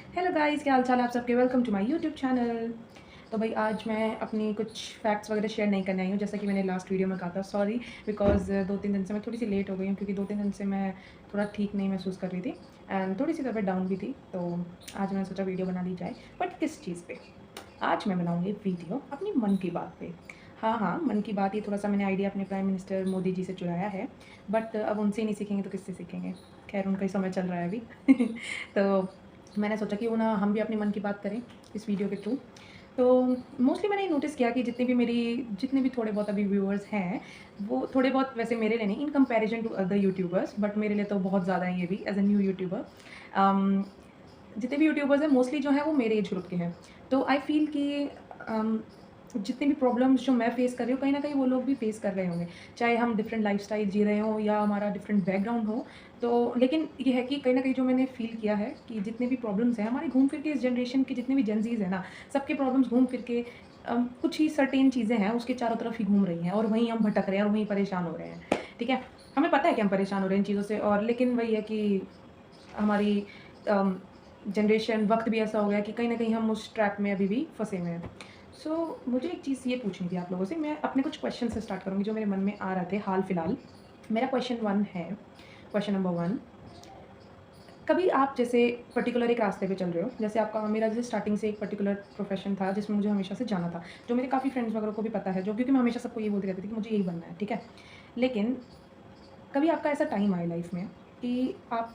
Hello guys, क्या हाल चाल है आप सबके। Welcome to my YouTube channel. तो भाई आज मैं अपनी कुछ फैक्ट्स वगैरह शेयर नहीं करने आई हूँ, जैसा कि मैंने लास्ट वीडियो में कहा था। सॉरी बिकॉज़ 2-3 दिन से मैं थोड़ी सी लेट हो गई हूँ, क्योंकि 2-3 दिन से मैं थोड़ा ठीक नहीं महसूस कर रही थी एंड थोड़ी सी तबीयत डाउन भी थी। तो आज मैंने सोचा वीडियो बना ली जाए। बट किस चीज़ पे? आज मैं बनाऊँगी वीडियो अपनी मन की बात पे। हाँ, हाँ, मन की बात ये थोड़ा-सा मैंने आइडिया अपने प्राइम मिनिस्टर मोदी जी से चुराया है, बट अब उनसे ही नहीं सीखेंगे तो किससे सीखेंगे? खैर उनका ही समय चल रहा है अभी। तो मैंने सोचा क्यों ना हम भी अपने मन की बात करें इस वीडियो के थ्रू। तो मोस्टली मैंने नोटिस किया कि जितने भी थोड़े बहुत अभी व्यूअर्स हैं, वो थोड़े बहुत वैसे मेरे लिए नहीं, in comparison to other youtubers, but मेरे लिए तो बहुत ज़्यादा है ये भी as a new youtuber. Um, जितने भी यूट्यूबर्स हैं मोस्टली जो हैं वो मेरे एज ग्रुप के हैं। तो आई फ़ील कि अम, जितनी भी प्रॉब्लम्स जो मैं फ़ेस कर रही हूँ, कहीं न कहीं वो लोग भी फ़ेस कर रहे होंगे। चाहे हम डिफरेंट लाइफ़स्टाइल जी रहे हों या हमारा डिफरेंट बैकग्राउंड हो। तो लेकिन ये है कि कहीं न कहीं जो मैंने फ़ील किया है कि जितने भी प्रॉब्लम्स हैं, हमारे घूम फिर के इस जनरेशन के जितने भी जेनज़ीज़ हैं ना, सबके प्रॉब्लम्स घूम फिर के कुछ ही सर्टेन चीज़ें हैं, उसके चारों तरफ ही घूम रही हैं और वहीं हम भटक रहे हैं और वहीं परेशान हो रहे हैं। ठीक है? हमें पता है कि हम परेशान हो रहे हैं इन चीज़ों से, और लेकिन वही है कि हमारी अम, जनरेशन वक़्त भी ऐसा हो गया कि कहीं न कहीं हम उस ट्रैप में अभी भी फँसे हुए हैं। मुझे एक चीज़ ये पूछनी थी आप लोगों से, मैं अपने कुछ क्वेश्चन से स्टार्ट करूँगी जो मेरे मन में आ रहे थे हाल-फिलहाल। मेरा क्वेश्चन 1 है, क्वेश्चन नंबर 1, कभी आप जैसे पर्टिकुलर एक रास्ते पे चल रहे हो, जैसे आपका मेरा जैसे स्टार्टिंग से एक पर्टिकुलर प्रोफ़ेशन था जिसमें मुझे हमेशा से जाना था, जो मेरे काफ़ी फ्रेंड्स वगैरह को भी पता है, जो क्योंकि मैं हमेशा सबको ये बोलती रहती थी कि मुझे यही बनना है, ठीक है? लेकिन कभी आपका ऐसा टाइम आए लाइफ़ में कि आप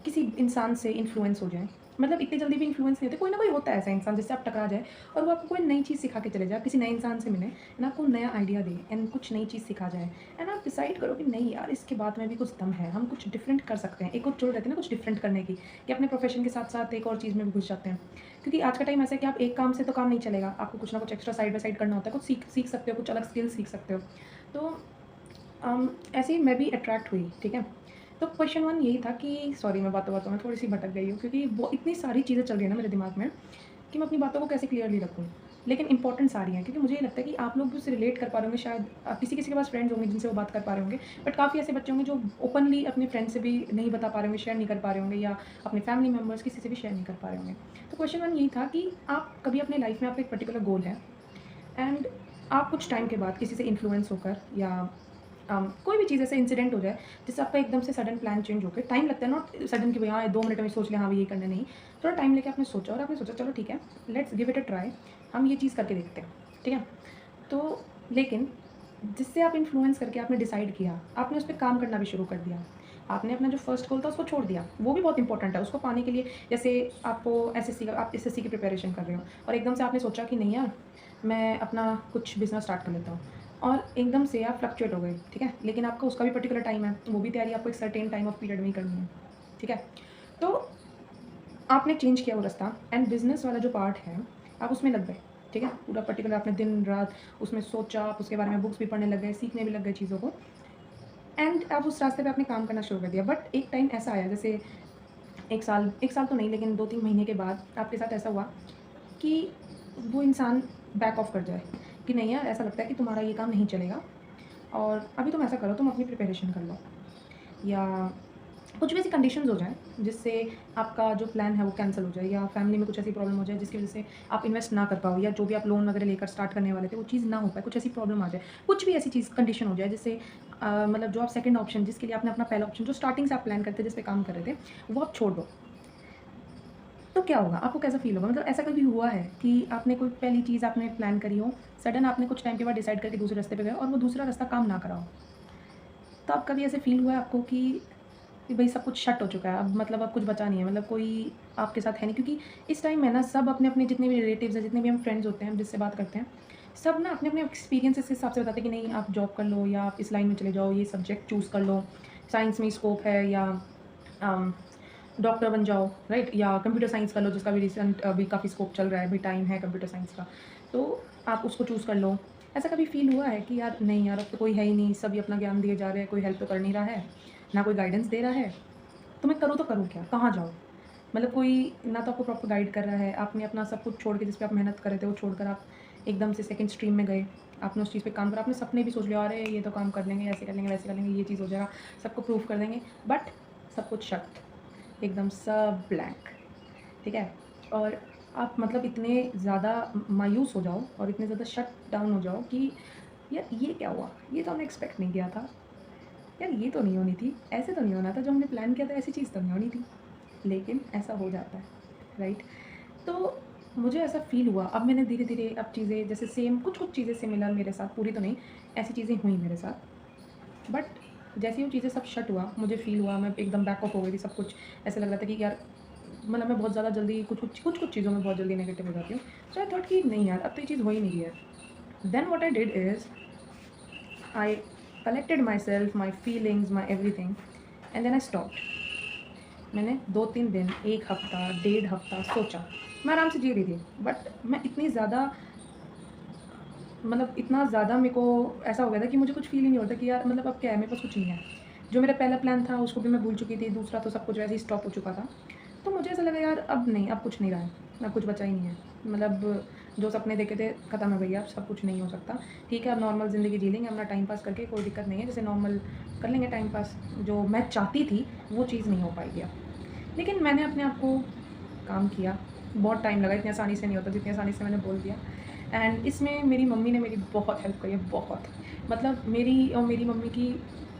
किसी इंसान से इन्फ्लुएंस हो जाएँ। मतलब इतनी जल्दी भी इन्फ्लुएंस नहीं होते, कोई ना कोई होता है ऐसा इंसान जिससे आप टकरा जाए और वो आपको कोई नई चीज़ सिखा के चले जाए। आप किसी नए इंसान से मिलें एंड आपको नया आइडिया दे एंड कुछ नई चीज़ सिखा जाए एंड आप डिसाइड करो कि नहीं यार, इसके बाद में भी कुछ दम है, हम कुछ डिफरेंट कर सकते हैं। एक और जोड़ रहती है ना कुछ डिफरेंट करने की, कि अपने प्रोफ़ेशन के साथ-साथ एक और चीज़ में भी घुस जाते हैं। क्योंकि आज का टाइम ऐसा है कि आप एक काम से तो काम नहीं चलेगा, आपको कुछ ना कुछ एक्स्ट्रा साइड बाय साइड करना होता है, कुछ सीख सीख सकते हो, कुछ अलग स्किल सीख सकते हो। तो ऐसे ही मैं भी अट्रैक्ट हुई, ठीक है? तो क्वेश्चन 1 यही था कि सॉरी मैं बातों-बातों में थोड़ी-सी भटक गई हूँ, क्योंकि वो इतनी सारी चीज़ें चल रही हैं ना मेरे दिमाग में कि मैं अपनी बातों को कैसे क्लियरली रखूँ। लेकिन इम्पोर्टेंट सारी हैं, क्योंकि मुझे ये लगता है कि आप लोग भी उससे रिलेट कर पा रहे होंगे शायद। किसी-किसी के पास फ्रेंड्स होंगे जिनसे वो बात कर पा रहे होंगे, बट काफ़ी ऐसे बच्चे होंगे जो ओपनली अपने फ्रेंड से भी नहीं बता पा रहे होंगे, शेयर नहीं कर पा रहे होंगे, या अपने फैमिली मेंबर्स किसी से भी शेयर नहीं कर पा रहे होंगे। तो क्वेश्चन 1 यही था कि आप कभी अपने लाइफ़ में आपका एक पर्टिकुलर गोल है एंड आप कुछ टाइम के बाद किसी से इन्फ्लुएंस होकर या कोई भी चीज़ ऐसे इंसिडेंट हो जाए जिससे आपका एकदम से सडन प्लान चेंज हो गया। टाइम लगता है, नॉट सडन कि भई हाँ 2 मिनट में सोच लिया हाँ अभी ये करना है, नहीं। थोड़ा टाइम लेके आपने सोचा और आपने सोचा चलो ठीक है, let's give it a try, हम ये चीज़ करके देखते हैं, ठीक है? तो लेकिन जिससे आप इन्फ्लुएंस करके आपने डिसाइड किया, आपने उस पे काम करना भी शुरू कर दिया। आपने अपना जो फर्स्ट गोल था उसको छोड़ दिया, वो भी बहुत इंपॉर्टेंट है, उसको पाने के लिए जैसे आपको आप एसएससी की प्रिपरेशन कर रहे हो और एकदम से आपने सोचा कि नहीं यार, मैं अपना कुछ बिज़नेस स्टार्ट कर लेता हूँ। और एकदम से आप फ्लक्चुएट हो गए, ठीक है? लेकिन आपका उसका भी पर्टिकुलर टाइम है, वो भी तैयारी आपको एक सर्टेन टाइम ऑफ पीरियड में ही करनी है, ठीक है? तो आपने चेंज किया वो रास्ता एंड बिज़नेस वाला जो पार्ट है, आप उसमें लग गए, ठीक है? पूरा पर्टिकुलर आपने दिन-रात उसमें सोचा, आप उसके बारे में बुक्स भी पढ़ने लग गए, सीखने भी लग गए चीज़ों को एंड आप उस रास्ते पे आपने काम करना शुरू कर दिया। बट एक टाइम ऐसा आया, जैसे 1 साल तो नहीं, लेकिन 2-3 महीने के बाद आपके साथ ऐसा हुआ कि वो इंसान बैक ऑफ कर जाए, कि नहीं यार, ऐसा लगता है कि तुम्हारा ये काम नहीं चलेगा और अभी तुम ऐसा करो, तुम अपनी प्रिपरेशन कर लो, या कुछ भी ऐसी कंडीशंस हो जाएँ जिससे आपका जो प्लान है वो कैंसल हो जाए, या फैमिली में कुछ ऐसी प्रॉब्लम हो जाए जिसकी वज़ह से आप इन्वेस्ट ना कर पाओ, या जो भी आप लोन वगैरह लेकर स्टार्ट करने वाले थे वो चीज़ ना हो पाए, कुछ ऐसी प्रॉब्लम आ जाए। कुछ भी ऐसी चीज़ कंडीशन हो जाए जिससे मतलब जो आप सेकंड ऑप्शन जिसके लिए आपने अपना पहला ऑप्शन जो स्टार्टिंग से आप प्लान करते थे, जिस पे काम कर रहे थे, वो आप छोड़ दो। तो क्या होगा? आपको कैसा फ़ील होगा? मतलब ऐसा कभी हुआ है कि आपने कोई पहली चीज़ आपने प्लान करी हो, सडन आपने कुछ टाइम के बाद डिसाइड करके दूसरे रास्ते पे गए और वो दूसरा रास्ता काम ना करा हो? तो अब कभी ऐसे फ़ील हुआ है आपको कि भई सब कुछ शट हो चुका है, अब मतलब अब कुछ बचा नहीं है, मतलब कोई आपके साथ है नहीं, क्योंकि इस टाइम में ना सब अपने-अपने जितने भी रिलेटिव्स हैं, जितने भी हम फ्रेंड्स होते हैं, हम जिससे बात करते हैं, सब ना अपने-अपने एक्सपीरियंसेस के हिसाब से बताते हैं कि नहीं आप जॉब कर लो, या आप इस लाइन में चले जाओ, ये सब्जेक्ट चूज़ कर लो, साइंस में स्कोप है, या अम, डॉक्टर बन जाओ, राइट? या कंप्यूटर साइंस कर लो, जिसका भी रिसेंट अभी काफ़ी स्कोप चल रहा है, अभी टाइम है कंप्यूटर साइंस का, तो आप उसको चूज़ कर लो। ऐसा कभी फ़ील हुआ है कि यार नहीं यार, अब तो कोई है ही नहीं, सभी अपना ज्ञान दिए जा रहे हैं, कोई हेल्प तो कर नहीं रहा है, ना कोई गाइडेंस दे रहा है, तो मैं करूँ तो करूँ क्या? कहाँ जाऊँ? मतलब कोई ना तो आपको प्रॉपर गाइड कर रहा है, आपने अपना सब कुछ छोड़ के जिस पे आप मेहनत कर रहे थे, वो छोड़कर आप एकदम से सेकंड स्ट्रीम में गए। आपने उस चीज़ पे काम करा, आपने सपने भी सोच लिया, अरे ये तो काम कर लेंगे, ऐसे कर लेंगे, वैसे कर लेंगे, ये चीज़ हो जाएगा, सबको प्रूफ कर देंगे, बट सब कुछ शट, एकदम सब ब्लैंक। ठीक है? और आप मतलब इतने ज़्यादा मायूस हो जाओ और इतने ज़्यादा शट डाउन हो जाओ कि यार ये क्या हुआ? ये तो हमने एक्सपेक्ट नहीं किया था। यार ये तो नहीं होनी थी, ऐसे तो नहीं होना था, जो हमने प्लान किया था ऐसी चीज़ तो नहीं होनी थी। लेकिन ऐसा हो जाता है, राइट? तो मुझे ऐसा फ़ील हुआ, अब मैंने धीरे-धीरे अब चीज़ें जैसे सेम कुछ-कुछ चीज़ें सिमिलर मेरे साथ, पूरी तो नहीं, ऐसी चीज़ें हुई मेरे साथ। बट जैसे ही वो चीज़ें सब शट हुआ, मुझे फ़ील हुआ मैं एकदम बैक ऑफ हो गई थी सब कुछ। ऐसा लग रहा था कि यार मतलब मैं बहुत ज़्यादा जल्दी कुछ-कुछ चीज़ों में बहुत जल्दी नेगेटिव हो जाती हूँ। सो आई थॉट कि नहीं यार, अब तो ये चीज़ हो ही नहीं रही है। Then what I did is I collected myself, my feelings, my everything and then I stopped. मैंने 2-3 दिन, 1 हफ़्ता, डेढ़ हफ़्ता सोचा। मैं आराम से जी रही थी, बट मैं इतनी ज़्यादा मतलब इतना ज़्यादा मेरे को ऐसा हो गया था कि मुझे कुछ फ़ील ही नहीं होता कि यार मतलब अब क्या है, मेरे पास कुछ नहीं है। जो मेरा पहला प्लान था उसको भी मैं भूल चुकी थी, दूसरा तो सब कुछ वैसे ही स्टॉप हो चुका था। तो मुझे ऐसा लगा यार अब नहीं, अब कुछ नहीं रहा है, अब कुछ बचा ही नहीं है। मतलब जो सपने देखे थे ख़त्म हो गई है, अब सब कुछ नहीं हो सकता। ठीक है, अब नॉर्मल ज़िंदगी जी लेंगे अपना टाइम पास करके, कोई दिक्कत नहीं है, जैसे नॉर्मल कर लेंगे टाइम पास। जो मैं चाहती थी वो चीज़ नहीं हो पाएगी अब। लेकिन मैंने अपने आप को काम किया, बहुत टाइम लगा, इतनी आसानी से नहीं होता जितनी आसानी से मैंने बोल दिया। एंड इसमें मेरी मम्मी ने मेरी बहुत हेल्प करी है, बहुत। मतलब मेरी और मेरी मम्मी की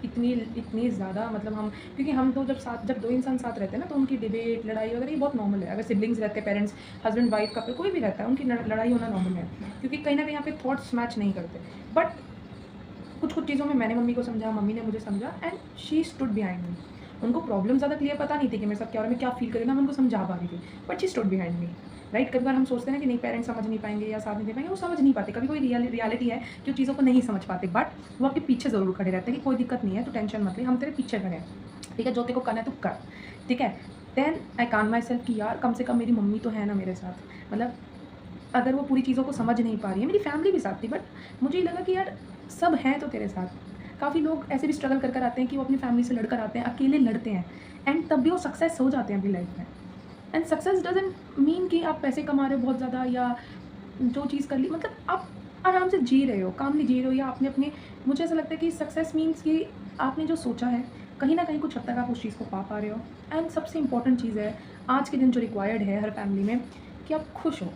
इतनी इतनी ज़्यादा मतलब हम, क्योंकि हम तो जब 2 इंसान साथ रहते हैं ना, तो उनकी डिबेट, लड़ाई वगैरह ये बहुत नॉर्मल है। अगर सिबलिंग्स रहते हैं, पेरेंट्स, हस्बैंड वाइफ, कपल कोई भी रहता है, उनकी लड़ाई होना नॉर्मल है, क्योंकि कहीं न कहीं यहाँ पे थॉट्स मैच नहीं करते। बट कुछ-कुछ चीज़ों में मैंने मम्मी को समझा, मम्मी ने मुझे समझा and she stood behind me. उनको प्रॉब्लम ज़्यादा क्लियर पता नहीं थी कि मेरे साथ क्या हो रहा है, मैं क्या फ़ील कर रही हूँ ना, मैं उनको समझा पा रही थी। But she stood behind me, right? कई बार हम सोचते हैं ना कि नहीं पेरेंट्स समझ नहीं पाएँगे या साथ नहीं दे पाएँगे, वो समझ नहीं पाते। कभी कोई रियलिटी है कि वो चीज़ों को नहीं समझ पाते, बट वो आपके पीछे ज़रूर खड़े रहते हैं कि कोई दिक्कत नहीं है, तू टेंशन मत ले, हम तेरे पीछे खड़े हैं। ठीक है? जो तेरे को करना है तू कर, ठीक है? Then I calm myself कि यार कम से कम मेरी मम्मी तो है ना मेरे साथ। मतलब अगर वो पूरी चीज़ों को समझ नहीं पा रही है, मेरी फैमिली भी साथ थी, बट मुझे ये लगा कि यार सब हैं तो तेरे साथ। काफ़ी लोग ऐसे भी स्ट्रगल कर कर आते हैं कि वो अपनी फैमिली से लड़कर आते हैं, अकेले लड़ते हैं एंड तब भी वो सक्सेस हो जाते हैं अपनी लाइफ में। एंड सक्सेस डज़न्ट मीन कि आप पैसे कमा रहे हो बहुत ज़्यादा या जो चीज़ कर ली, मतलब आप आराम से जी रहे हो, कामली जी रहे हो, या आपने अपने, मुझे ऐसा लगता है कि सक्सेस मीन्स कि आपने जो सोचा है, कहीं न कहीं कुछ हद तक आप उस चीज़ को पा रहे हो। एंड सबसे इम्पोर्टेंट चीज़ है, आज के दिन जो रिक्वायर्ड है हर फैमिली में, कि आप खुश हो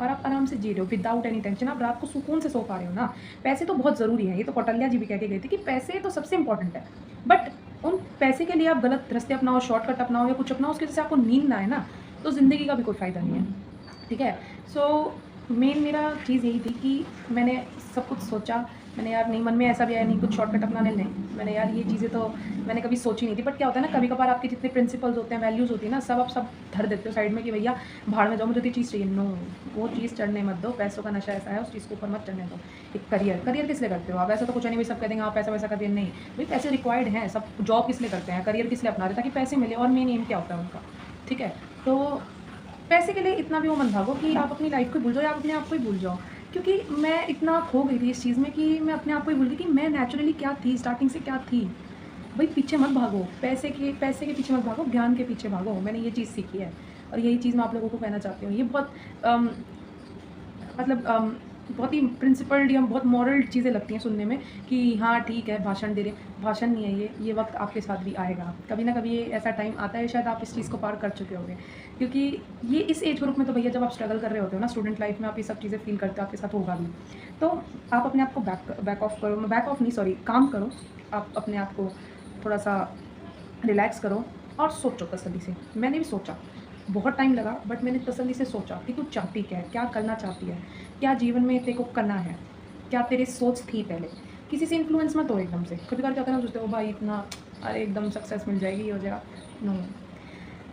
और आप आराम से जी रहे हो विदाउट एनी टेंशन, आप रात को सुकून से सो पा रहे हो ना। पैसे तो बहुत ज़रूरी हैं, ये तो कौटिल्य जी भी कह के गए थे कि पैसे तो सबसे इम्पोर्टेंट है। बट उन पैसे के लिए आप गलत रास्ते अपनाओ, शॉर्टकट अपनाओ या कुछ अपनाओ, उसकी वजह से आपको नींद ना आए ना, तो ज़िंदगी का भी कोई फ़ायदा नहीं है। ठीक है? सो मेन मेरा चीज़ यही थी कि मैंने सब कुछ सोचा, मैंने यार नहीं, मन में ऐसा भी आया नहीं कुछ शॉर्टकट अपनाने, नहीं, मैंने यार ये चीज़ें तो मैंने कभी सोची नहीं थी। बट क्या होता है ना, कभी-कभार आपके जितने प्रिंसिपल्स होते हैं, वैल्यूज़ होती है ना, सब आप सब धर देते हो साइड में कि भैया भाड़ में जाओ, मुझे तो ये चीज़ चाहिए। नो, वो चीज़ चढ़ने मत दो, पैसों का नशा ऐसा है, उस चीज़ को ऊपर मत चढ़ने दो। एक करियर किस लिए करते हो आप? ऐसा तो कुछ नहीं भाई सब कह देंगे आप पैसा-वैसा का दिन नहीं, भाई पैसे रिक्वायर्ड हैं, सब जॉब किस लिए करते हैं, करियर किस लिए अपना रहे हैं? ताकि पैसे मिले, और मेन एम क्या होता है उनका, ठीक है? तो पैसे के लिए इतना भी वो मत भागो कि आप अपनी लाइफ़ को भूल जाओ या आप अपने आप को ही भूल जाओ। क्योंकि मैं इतना खो गई थी इस चीज़ में कि मैं अपने आप को ही भूल गई कि मैं नेचुरली क्या थी, स्टार्टिंग से क्या थी। भई पीछे मत भागो, पैसे के पीछे मत भागो, ज्ञान के पीछे भागो। मैंने ये चीज़ सीखी है और यही चीज़ मैं आप लोगों को कहना चाहती हूँ। ये बहुत मतलब बहुत ही प्रिंसिपल्ड या बहुत मॉरल चीज़ें लगती हैं सुनने में कि हाँ ठीक है भाषण दे रहे हैं। भाषण नहीं है ये वक्त आपके साथ भी आएगा, कभी ना कभी ये ऐसा टाइम आता है, शायद आप इस चीज़ को पार कर चुके होंगे। क्योंकि ये इस एज ग्रुप में तो भैया जब आप स्ट्रगल कर रहे होते हो ना स्टूडेंट लाइफ में, आप ये सब चीज़ें फील करते हो, आपके साथ होगा भी। तो आप अपने आप को बैक ऑफ करो, बैक ऑफ नहीं सॉरी काम करो। आप अपने आप को थोड़ा सा रिलैक्स करो और सोचो तसल्ली से। मैंने भी सोचा, बहुत टाइम लगा, बट मैंने तसल्ली से सोचा कि तू चाहती क्या है? क्या करना चाहती है? क्या जीवन में तेरे को करना है? क्या तेरी सोच थी पहले? किसी से इन्फ्लुएंस मत हो एकदम से। कभी-कभार क्या होता है ना, सोचते हो भाई इतना, अरे एकदम सक्सेस मिल जाएगी, ये हो जाएगा। नो,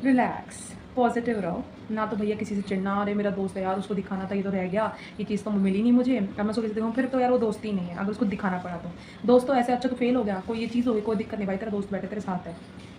रिलैक्स, पॉजिटिव रहो। ना तो भैया किसी से चिढ़ना, अरे मेरा दोस्त है यार उसको दिखाना था, ये तो रह गया, ये चीज़ तो मिली नहीं मुझे, अब मैं उसको किसी दिखाऊँ, फिर तो यार वो दोस्ती ही नहीं है अगर उसको दिखाना पड़ा तो। दोस्त तो ऐसे, अच्छा तो फेल हो गया, कोई ये चीज़ हो गई, कोई दिक्कत नहीं भाई, तेरा दोस्त बैठे तेरे साथ है,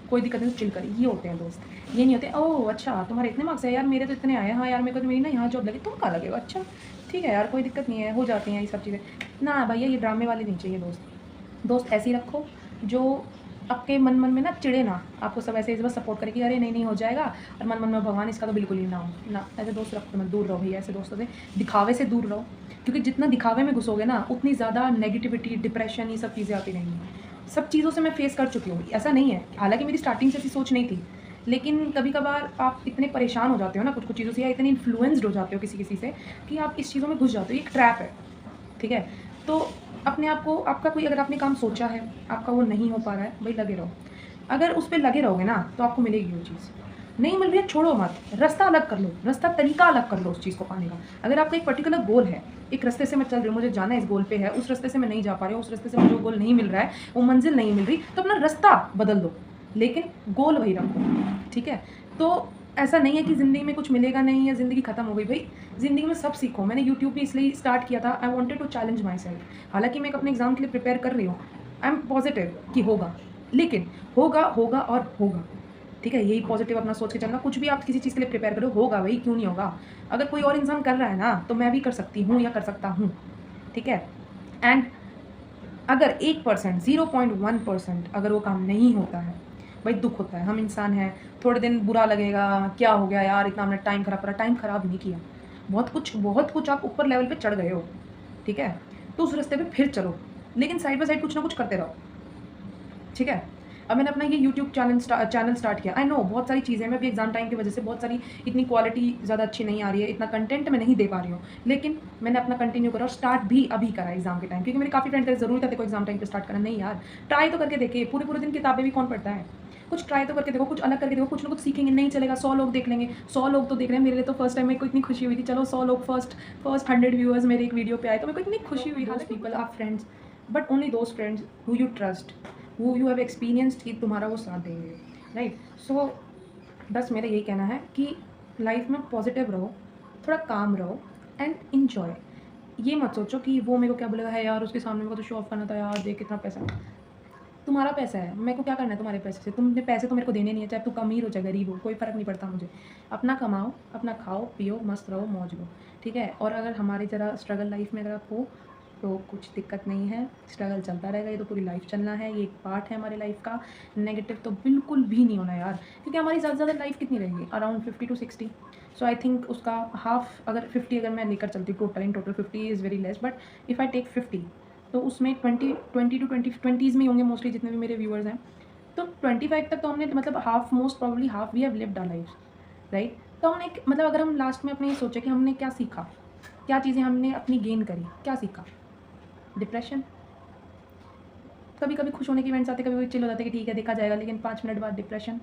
कोई दिक्कत नहीं, तो चिल कर, ये होते हैं दोस्त। ये नहीं होते, ओह अच्छा तुम्हारे इतने मार्क्स है यार, मेरे तो इतने आए, हाँ यार मेरे को तो मेरी ना यहाँ जॉब लगी, तुम कहाँ लगे हो? अच्छा ठीक है यार, कोई दिक्कत नहीं है, हो जाती हैं ये सब चीज़ें। ना भैया ये ड्रामे वाले नहीं चाहिए दोस्त। दोस्त ऐसे ही रखो जो आपके मन मन में ना चिढ़े ना, आपको सब ऐसे इस बस सपोर्ट करे कि अरे नहीं हो जाएगा, और मन मन में भगवान इसका तो बिल्कुल ही ना हो ना। ऐसे दोस्त रखो मत, दूर रहो भैया ऐसे दोस्तों से, दिखावे से दूर रहो। क्योंकि जितना दिखावे में घुसोगे ना, उतनी ज़्यादा नेगेटिविटी, डिप्रेशन, ये सब चीज़ें आती रहेंगी। सब चीज़ों से मैं फेस कर चुकी हूँ, ऐसा नहीं है, हालांकि मेरी स्टार्टिंग से ऐसी सोच नहीं थी, लेकिन कभी कभार आप इतने परेशान हो जाते हो ना कुछ कुछ चीज़ों से, या इतने इन्फ्लुएंस्ड हो जाते हो किसी किसी से, कि आप इस चीज़ों में घुस जाते हो। ये एक ट्रैप है, ठीक है? तो अपने आप को, आपका कोई अगर आपने काम सोचा है, आपका वो नहीं हो पा रहा है, भाई लगे रहो। अगर उस पे लगे रहोगे ना तो आपको मिलेगी वो चीज़। नहीं मिल रही है, छोड़ो मत, रास्ता अलग कर लो, रास्ता तरीका अलग कर लो उस चीज़ को पाने का। अगर आपका एक पर्टिकुलर गोल है, एक रास्ते से मैं चल रही हूँ, मुझे जाना इस गोल पे है, उस रास्ते से मैं नहीं जा पा रही हूँ, उस रास्ते से मुझे वो गोल नहीं मिल रहा है, वो मंजिल नहीं मिल रही, तो अपना रास्ता बदल दो, लेकिन गोल वही रखो, ठीक है? तो ऐसा नहीं है कि ज़िंदगी में कुछ मिलेगा नहीं या ज़िंदगी खत्म हो गई। भाई ज़िंदगी में सब सीखो। मैंने यूट्यूब भी इसलिए स्टार्ट किया था, I wanted to challenge myself. हालांकि मैं एक अपने एग्जाम के लिए प्रिपेयर कर रही हूँ, आई एम पॉजिटिव कि होगा, लेकिन होगा होगा और होगा, ठीक है? यही पॉजिटिव अपना सोच के चलना। कुछ भी आप किसी चीज़ के लिए प्रिपेयर करो, होगा भाई, क्यों नहीं होगा? अगर कोई और इंसान कर रहा है ना, तो मैं भी कर सकती हूँ या कर सकता हूँ, ठीक है? एंड अगर 1%, 0.1% अगर वो काम नहीं होता है, भाई दुख होता है, हम इंसान हैं, थोड़े दिन बुरा लगेगा, क्या हो गया यार, इतना हमने टाइम खराब करा। टाइम खराब नहीं किया, बहुत कुछ आप ऊपर लेवल पे चढ़ गए हो, ठीक है? तो उस रास्ते पे फिर चलो, लेकिन साइड बाय साइड कुछ ना कुछ करते रहो, ठीक है? अब मैंने अपना ये यूट्यूब चैनल स्टार्ट किया। आई नो बहुत सारी चीज़ें, मैं अभी एग्जाम टाइम की वजह से बहुत सारी इतनी क्वालिटी ज़्यादा अच्छी नहीं आ रही है, इतना कंटेंट मैं नहीं दे पा रही हूँ, लेकिन मैंने अपना कंटिन्यू करा और स्टार्ट भी अभी करा एग्जाम के टाइम, क्योंकि मेरे काफ़ी फ्रेंड का ज़रूरी था देखो एग्जाम टाइम पे स्टार्ट करना। नहीं यार, ट्राई तो करके देखे, पूरे पूरे दिन किताबें भी कौन पढ़ता है? कुछ ट्राई तो करके देखो, कुछ अलग करके देखो, कुछ ना कुछ सीखेंगे। नहीं चलेगा, 100 लोग देख लेंगे, 100 लोग तो देख रहे हैं। मेरे लिए तो फर्स्ट टाइम मेरे को इतनी खुशी हुई थी, चलो 100 लोग, फर्स्ट 100 व्यूअर्स मेरे एक वीडियो पे आए, तो मेरे को इतनी खुशी हुई। दोस्त people are friends, but only those friends who you trust, who you have experienced कि तुम्हारा वो साथ देंगे, राइट? सो बस मेरा यही कहना है कि लाइफ में पॉजिटिव रहो, थोड़ा काम रहो एंड इन्जॉय। ये मत सोचो कि वो मेरे को क्या बोलेगा, है यार उसके सामने मेरे को तो शो ऑफ करना था, यार देख कितना पैसा। तुम्हारा पैसा है, मेरे को क्या करना है तुम्हारे पैसे से? तुमने पैसे तो मेरे को देने नहीं है, चाहे तू अमीर हो चाहे गरीब हो, कोई फ़र्क नहीं पड़ता मुझे। अपना कमाओ, अपना खाओ पियो, मस्त रहो, मौज लो, ठीक है? और अगर हमारी तरह स्ट्रगल लाइफ में अगर आप हो, तो कुछ दिक्कत नहीं है, स्ट्रगल चलता रहेगा, ये तो पूरी लाइफ चलना है, ये एक पार्ट है हमारी लाइफ का। नेगेटिव तो बिल्कुल भी नहीं होना यार, क्योंकि हमारी ज़्यादा से ज़्यादा लाइफ कितनी रहेगी, around 50 to 60। So I think उसका हाफ, अगर 50 अगर मैं लेकर चलती हूँ total, in total 50 is very less, but if I take 50, तो उसमें 20 टू 20s में ही होंगे मोस्टली जितने भी मेरे व्यूअर्स हैं। तो 25 तक तो हमने, मतलब half, most probably half we have lived our life, right? तो हमने मतलब अगर हम लास्ट में अपने ये सोचे कि हमने क्या सीखा, क्या चीज़ें हमने अपनी गेन करी, क्या सीखा? डिप्रेशन, कभी कभी खुश होने के इवेंट्स आते, कभी कभी चिल हो जाते कि ठीक है देखा जाएगा, लेकिन 5 मिनट बाद डिप्रेशन,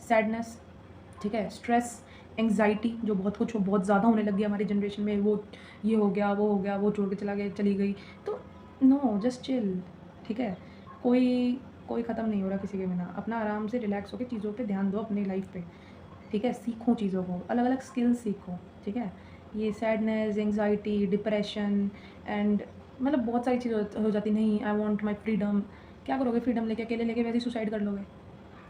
सैडनेस, ठीक है, स्ट्रेस, एंग्जाइटी, जो बहुत कुछ बहुत ज़्यादा होने लग गया हमारी जनरेशन में, वो ये हो गया, वो हो गया, वो छोड़ के चला गया, चली गई। तो नो, जस्ट चिल, ठीक है? कोई कोई ख़त्म नहीं हो रहा किसी के बिना। अपना आराम से रिलैक्स होकर चीज़ों पे ध्यान दो, अपनी लाइफ पे, ठीक है? सीखो चीज़ों को, अलग अलग स्किल्स सीखो, ठीक है? ये सैडनेस, एंग्जाइटी, डिप्रेशन एंड मतलब बहुत सारी चीज़ें हो जाती। नहीं, आई वांट माय फ्रीडम। क्या करोगे फ्रीडम लेके? अकेले लेके वैसे ही सुसाइड कर लोगे।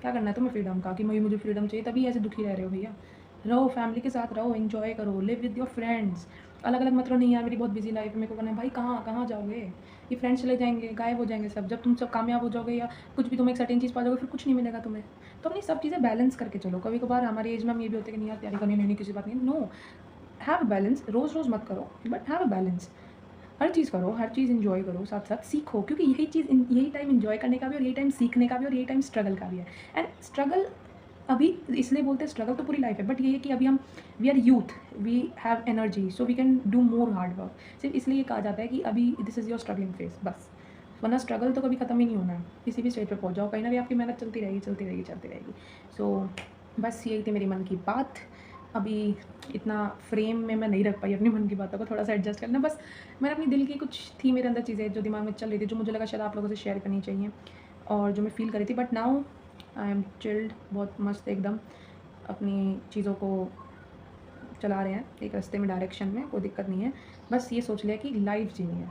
क्या करना है तुम्हें फ्रीडम का, कि मुझे फ्रीडम चाहिए, तभी ऐसे दुखी रह रहे हो भैया। रहो, फैमिली के साथ रहो, एंजॉय करो, लिव विद योर फ्रेंड्स। अलग अलग मत रहो, नहीं यार मेरी बहुत बिजी लाइफ है, मेरे को करना है। भाई कहाँ कहाँ जाओगे? ये फ्रेंड्स चले जाएंगे, गायब हो जाएंगे सब। जब तुम सब कामयाब हो जाओगे या कुछ भी, तुम एक सर्टेन चीज़ पा जाओगे, फिर कुछ नहीं मिलेगा तुम्हें। तो अपनी सब चीज़ें बैलेंस करके चलो। कभी कभार हमारी एज में हम ये भी होते हैं कि नहीं यार तैयारी करनी नहीं, किसी बात नहीं, नो, हैव अ बैलेंस। रोज़ रोज़ मत करो, बट हैव अ बैलेंस। हर चीज़ करो, हर चीज़ एंजॉय करो, साथ साथ सीखो, क्योंकि यही टाइम एंजॉय करने का भी, और यही टाइम सीखने का भी, और यही टाइम स्ट्रगल का भी है। एंड स्ट्रगल अभी इसलिए बोलते हैं, स्ट्रगल तो पूरी लाइफ है, बट ये है कि अभी हम, we are youth, we have energy, so we can do more hard work. सिर्फ इसलिए ये कहा जाता है कि अभी this is your struggling phase, बस। वरना स्ट्रगल तो कभी ख़त्म ही नहीं होना है। किसी भी स्टेज पे पहुंच जाओ, कहीं ना भी आपकी मेहनत चलती रहेगी, चलती रहेगी, चलती रहेगी। सो बस यही थी मेरी मन की बात। अभी इतना फ्रेम में मैं नहीं रख पाई अपनी मन की बातों को, थोड़ा सा एडजस्ट करना बस। मैंने अपनी दिल की कुछ थी मेरे अंदर चीज़ें जो दिमाग में चल रही थी, जो मुझे लगा शायद आप लोगों से शेयर करनी चाहिए, और जो मैं फ़ील करी थी। But now I am chilled, बहुत मस्त एकदम अपनी चीज़ों को चला रहे हैं एक रास्ते में, डायरेक्शन में, कोई दिक्कत नहीं है। बस ये सोच लिया कि लाइफ जीनी है,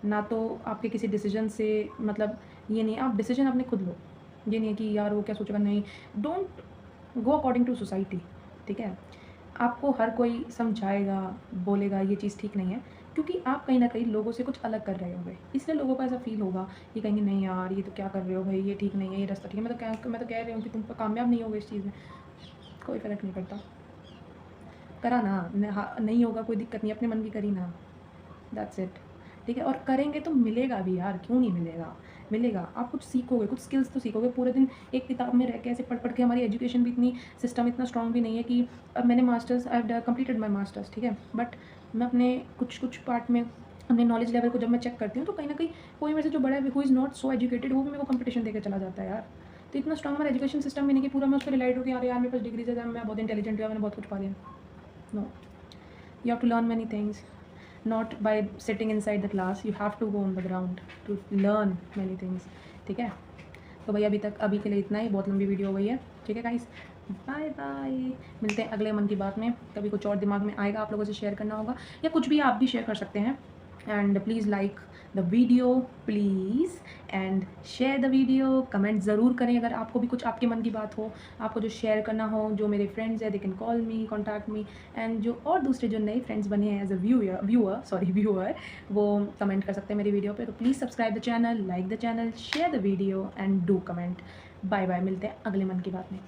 ना तो आपके किसी डिसीजन से, मतलब ये नहीं, आप डिसीजन अपने खुद लो। ये नहीं है कि यार वो क्या सोचेगा, नहीं, don't go according to society, ठीक है? आपको हर कोई समझाएगा, बोलेगा ये चीज़ ठीक नहीं है, क्योंकि आप कहीं न कहीं लोगों से कुछ अलग कर रहे होंगे, इसलिए लोगों को ऐसा फ़ील होगा। ये कहेंगे नहीं यार ये तो क्या कर रहे हो भाई, ये ठीक नहीं है, ये रास्ता ठीक है। मैं तो कह रही हूँ कि तुम तो कामयाब नहीं होगे इस चीज़ में। कोई फ़र्क नहीं पड़ता, करा ना, नहीं होगा कोई दिक्कत नहीं, अपने मन की करी ना, दैट्स इट, ठीक है? और करेंगे तो मिलेगा भी यार, क्यों नहीं मिलेगा? मिलेगा। आप कुछ सीखोगे, कुछ स्किल्स तो सीखोगे। पूरे दिन एक किताब में रह के ऐसे पढ़ के, हमारी एजुकेशन भी इतनी, सिस्टम इतना स्ट्रॉन्ग भी नहीं है कि अब मैंने masters, I have completed my masters, ठीक है, बट मैं अपने कुछ पार्ट में अपने नॉलेज लेवल को जब मैं चेक करती हूँ तो कहीं ना कहीं कोई मेरे से जो बड़ा है, who is not so educated, वो भी मेरे को कंपटीशन देकर चला जाता है यार। तो इतना स्ट्रॉन्ग हमारा एजुकेशन सिस्टम भी नहीं कि पूरा मैं उस पर रिलाइड हो कि यार मेरे पास डिग्रीज है, मैं बहुत इंटेलिजेंट हूँ, मैंने बहुत कुछ पा लिया। No, you have to learn many things, not by sitting inside the class, you have to go on the ground to learn many things, ठीक है। तो भाई अभी के लिए इतना ही, बहुत लंबी वीडियो हो गई है, ठीक है गाइस, बाय बाय। मिलते हैं अगले मन की बात में, कभी कुछ और दिमाग में आएगा आप लोगों से शेयर करना होगा, या कुछ भी आप भी शेयर कर सकते हैं। And please like the video please, and share the video. Comment ज़रूर करें अगर आपको भी कुछ आपके मन की बात हो, आपको जो शेयर करना हो। जो मेरे फ्रेंड्स हैं they can call me, contact me, and जो और दूसरे जो नए फ्रेंड्स बने हैं एज अ व्यूअर, वो कमेंट कर सकते हैं मेरी वीडियो पे। तो please subscribe the channel, like the channel, share the video and do comment. Bye bye, मिलते हैं अगले मन की बात में।